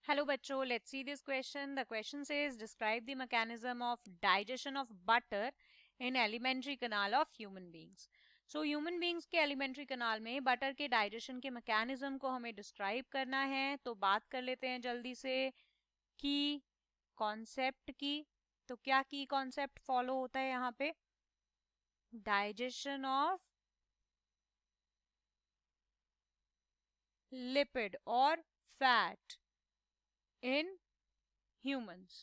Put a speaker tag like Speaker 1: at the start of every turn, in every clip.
Speaker 1: Hello बच्चों, let's see this question. The question says describe the mechanism of digestion of butter in alimentary canal of human beings. So human beings के alimentary canal में butter के digestion के mechanism को हमें describe करना है. तो बात कर लेते हैं जल्दी से key concept की. तो क्या key concept follow होता है यहाँ पे? Digestion of lipid or fat in humans.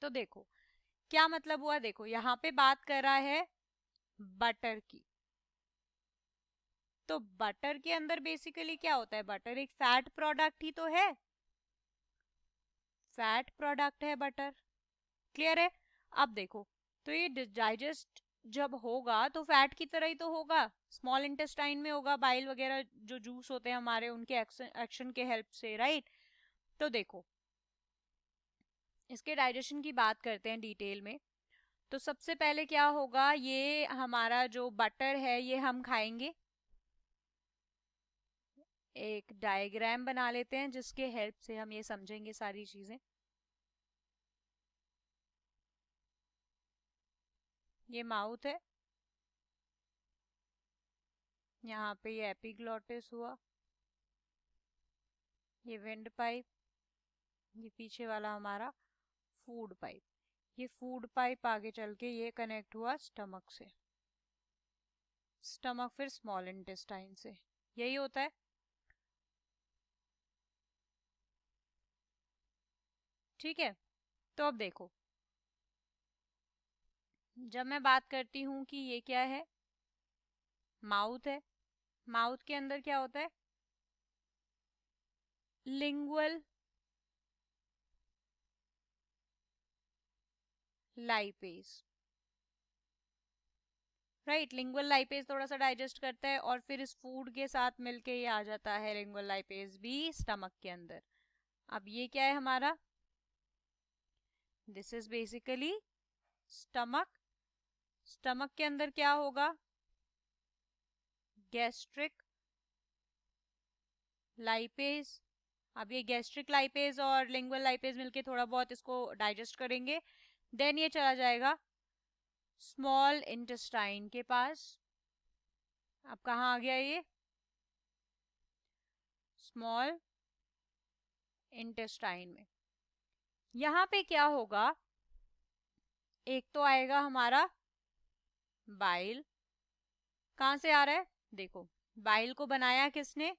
Speaker 1: तो देखो क्या मतलब हुआ. देखो यहाँ पे बात कर रहा है बटर की. तो बटर के अंदर बेसिकली क्या होता है? बटर एक फैट प्रोडक्ट ही तो है. फैट प्रोडक्ट है बटर. क्लियर है? अब देखो तो ये डाइजेस्ट जब होगा तो फैट की तरह ही तो होगा. स्मॉल इंटेस्टाइन में होगा. बाइल वगैरह जो जूस होते हैं हमारे उनके एक्शन के हेल्प से. राइट. तो देखो इसके डाइजेशन की बात करते हैं डिटेल में. तो सबसे पहले क्या होगा, ये हमारा जो बटर है ये हम खाएंगे. एक डायग्राम बना लेते हैं जिसके हेल्प से हम ये समझेंगे सारी चीजें. ये माउथ है. यहाँ पे ये एपिग्लॉटिस हुआ. ये विंड पाइप. ये पीछे वाला हमारा फूड पाइप. ये फूड पाइप आगे चल के ये कनेक्ट हुआ स्टमक से. स्टमक फिर स्मॉल इंटेस्टाइन से. यही होता है. ठीक है. तो अब देखो जब मैं बात करती हूं कि ये क्या है, माउथ है. माउथ के अंदर क्या होता है? Lingual lipase. Right. Lingual lipase थोड़ा सा डाइजेस्ट करता है और फिर इस फूड के साथ मिलके ये आ जाता है लिंगुअल लाइपेज भी स्टमक के अंदर. अब ये क्या है हमारा? This is basically stomach. Stomach के अंदर क्या होगा? Gastric lipase. अब ये गैस्ट्रिक लाइपेज और लिंगुअल लाइपेज मिलके थोड़ा बहुत इसको डाइजेस्ट करेंगे. देन ये चला जाएगा स्मॉल इंटेस्टाइन के पास. अब कहाँ आ गया ये? स्मॉल इंटेस्टाइन में. यहाँ पे क्या होगा? एक तो आएगा हमारा बाइल. कहाँ से आ रहा है? देखो बाइल को बनाया किसने?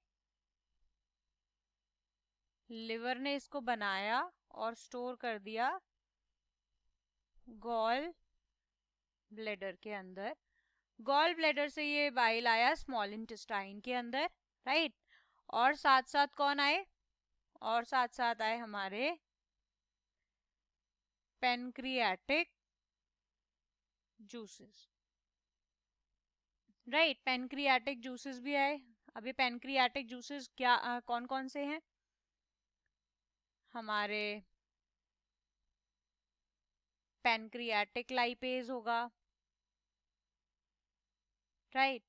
Speaker 1: लिवर ने इसको बनाया और स्टोर कर दिया गॉल ब्लेडर के अंदर. गॉल ब्लेडर से ये बाइल आया स्मॉल इंटेस्टाइन के अंदर. राइट. और साथ साथ कौन आए? और साथ साथ आए हमारे pancreatic juices. Right. Pancreatic juices भी आए. अब ये पेनक्रियाटिक जूसेस क्या कौन कौन से हैं? हमारे पेनक्रियाटिक लाइपेज होगा. राइट.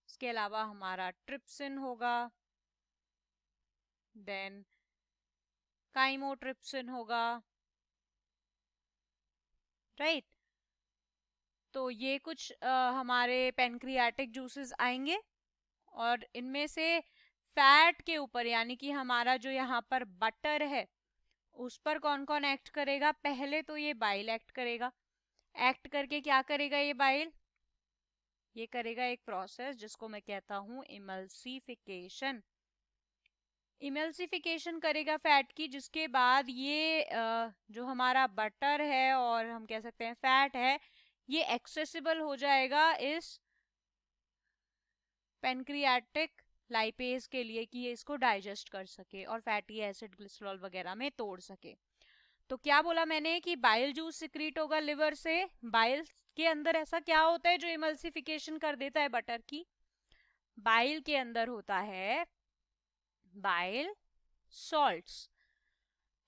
Speaker 1: इसके अलावा हमारा ट्रिप्सिन होगा. देन काइमोट्रिप्सिन होगा. राइट. तो ये कुछ हमारे पेनक्रियाटिक जूसेस आएंगे और इनमें से फैट के ऊपर यानी कि हमारा जो यहाँ पर बटर है उस पर कौन कौन एक्ट करेगा? पहले तो ये बाइल एक्ट करेगा. एक्ट करके क्या करेगा ये बाइल? ये करेगा एक प्रोसेस जिसको मैं कहता हूं इमल्सिफिकेशन. इमल्सिफिकेशन करेगा फैट की, जिसके बाद ये जो हमारा बटर है और हम कह सकते हैं फैट है ये एक्सेसिबल हो जाएगा इस पेनक्रियाटिक लाइपेज के लिए कि ये इसको डाइजेस्ट कर सके और फैटी एसिड ग्लिसरॉल वगैरह में तोड़ सके. तो क्या बोला मैंने कि बाइल जूस सिक्रीट होगा लिवर से. बाइल के अंदर ऐसा क्या होता है जो इमल्सिफिकेशन कर देता है बटर की? बाइल के अंदर होता है बाइल सॉल्ट्स.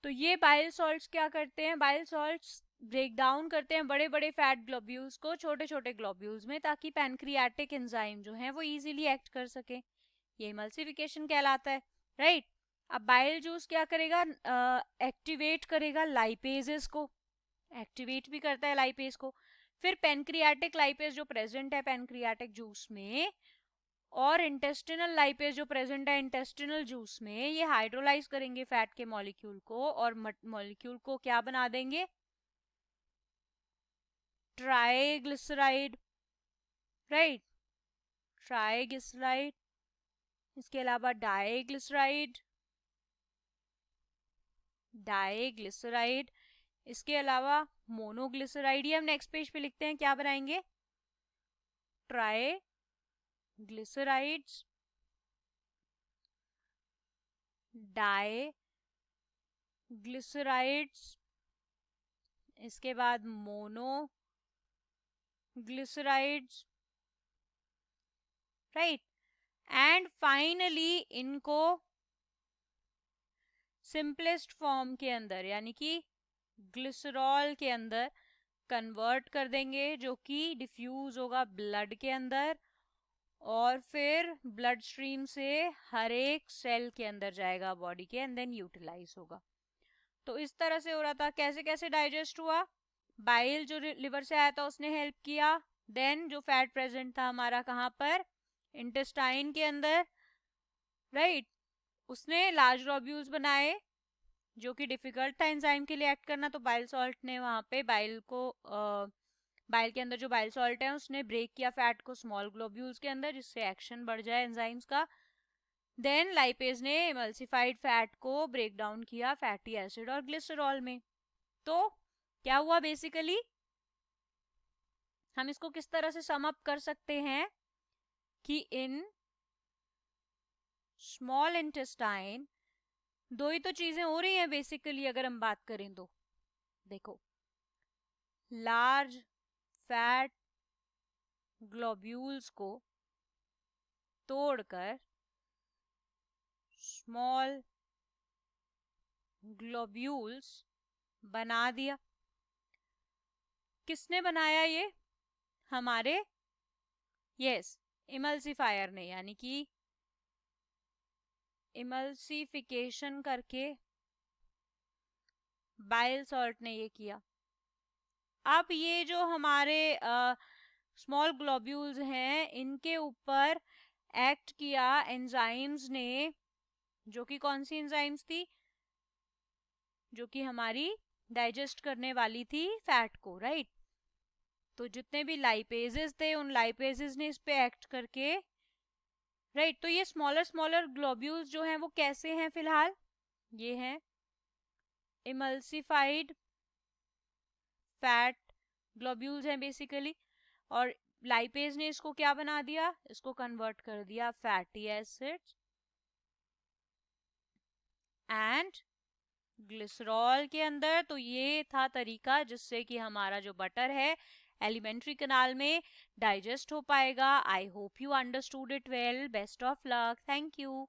Speaker 1: तो ये बाइल सॉल्ट्स क्या करते हैं? बाइल सॉल्ट्स ब्रेक डाउन करते हैं बड़े बड़े फैट ग्लोब्यूल्स को छोटे छोटे ग्लोब्यूल्स में ताकि पैनक्रियाटिक एंजाइम जो है वो इजीली एक्ट कर सके. ये इमल्सिफिकेशन कहलाता है. राइट. अब बाइल जूस क्या करेगा, एक्टिवेट करेगा लाइपेजेस को, एक्टिवेट भी करता है लाइपेज को। फिर पेनक्रियाटिक लाइपेज जो प्रेजेंट है पेनक्रियाटिक जूस में, और इंटेस्टिनल लाइपेज जो प्रेजेंट है इंटेस्टिनल जूस में, ये हाइड्रोलाइज करेंगे फैट के मॉलिक्यूल को, और मॉलिक्यूल को क्या बना देंगे, ट्राइग्लिसराइड, राइट, ट्राइग्लिसराइड। इसके अलावा डाइग्लिसराइड, डाइग्लिसराइड। इसके अलावा मोनोग्लिसराइड, ये हम नेक्स्ट पेज पे लिखते हैं, क्या बनाएंगे, ट्राइग्लिसराइड्स, डाइग्लिसराइड्स। इसके बाद मोनोग्लिसराइड्स, राइट। एंड फाइनली इनको सिंपलेस्ट फॉर्म के अंदर यानी कि ग्लिसरॉल के अंदर कन्वर्ट कर देंगे, जो कि डिफ्यूज होगा ब्लड के अंदर, और फिर ब्लड स्ट्रीम से हर एक सेल के अंदर जाएगा बॉडी के, एंड देन यूटिलाइज होगा। तो इस तरह से हो रहा था। कैसे कैसे डाइजेस्ट हुआ, बाइल जो लिवर से आया था उसने हेल्प किया, देन जो फैट प्रेजेंट था हमारा कहाँ पर, इंटेस्टाइन के अंदर, राइट, उसने लार्ज ग्लोब्यूल्स बनाए जो कि डिफिकल्ट था एंजाइम के लिए एक्ट करना, तो बाइल सॉल्ट ने वहां पे बाइल को बाइल के अंदर जो बाइल सॉल्ट है उसने ब्रेक किया फैट को स्मॉल ग्लोब्यूल्स के अंदर, जिससे एक्शन बढ़ जाए एंजाइम्स का। देन लाइपेज ने एमल्सिफाइड फैट को ब्रेक डाउन किया फैटी एसिड और ग्लिसरॉल में। तो क्या हुआ बेसिकली, हम इसको किस तरह से सम अप कर सकते हैं कि इन स्मॉल इंटेस्टाइन दो ही तो चीजें हो रही हैं बेसिकली, अगर हम बात करें तो देखो, लार्ज फैट ग्लोब्यूल्स को तोड़कर स्मॉल ग्लोब्यूल्स बना दिया। किसने बनाया ये, हमारे यस इमल्सिफायर ने, यानी कि इमल्सिफिकेशन करके बाइल सॉल्ट ने ये किया। अब ये जो हमारे स्मॉल ग्लोब्यूल्स हैं इनके ऊपर एक्ट किया एंजाइम्स ने, जो कि कौन सी एंजाइम्स थी, जो कि हमारी डाइजेस्ट करने वाली थी फैट को, राइट। तो जितने भी लाइपेजेस थे उन लाइपेजेस ने इस पे एक्ट करके, राइट। तो ये स्मॉलर स्मॉलर ग्लोब्यूल्स जो हैं वो कैसे हैं फिलहाल, ये हैं इमल्सिफाइड फैट ग्लोब्यूल्स हैं बेसिकली, और लाइपेज ने इसको क्या बना दिया, इसको कन्वर्ट कर दिया फैटी एसिड्स एंड ग्लिसरॉल के अंदर। तो ये था तरीका जिससे कि हमारा जो बटर है एलिमेंट्री कनाल में डाइजेस्ट हो पाएगा। I hope you understood it well. Best of luck. Thank you.